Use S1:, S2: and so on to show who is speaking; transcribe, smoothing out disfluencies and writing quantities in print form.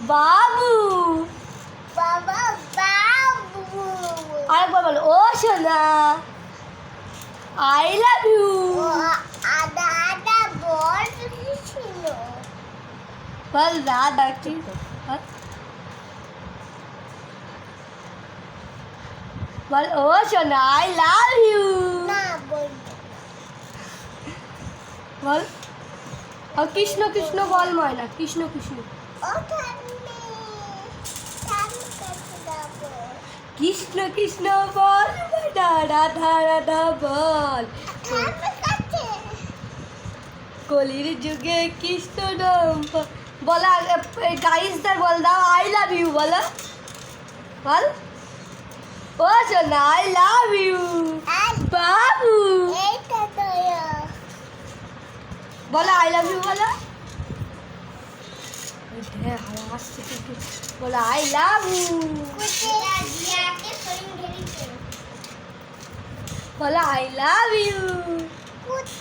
S1: বাবু।
S2: বাবা বাবু।
S1: আরেকবার বলো, ও সোনা আই লাভ ইউ।
S2: ও আদা আদা বল ছিল।
S1: বল দাদা কি বল, ও সোনা আই লাভ ইউ।
S2: না বল।
S1: বল, আর কৃষ্ণ কৃষ্ণ বল ময়না, কৃষ্ণ কৃষ্ণ।
S2: ও ঠাম্মি ঠাম্মি কাছে যাবো।
S1: কৃষ্ণ কৃষ্ণ বল ময়না, রাধা রাধা বল।
S2: ঠাম্মি কাছে।
S1: কলির যুগে কৃষ্ণ নাম বলা। গাইসদের বল দাও আই লাভ ইউ বলো। বল, ও সোনা আই লাভ ইউ।
S2: আর
S1: বাবু
S2: এইটা তো
S1: বলো আই লাভ ইউ বলো। হ্যাঁ হাওয়া আসছে কিন্তু। বলো আই লাভ ইউ।
S2: কুটিরা দিয়াকে সরিয়ে ধরেছে।
S1: বলো আই লাভ ইউ।
S2: কুটি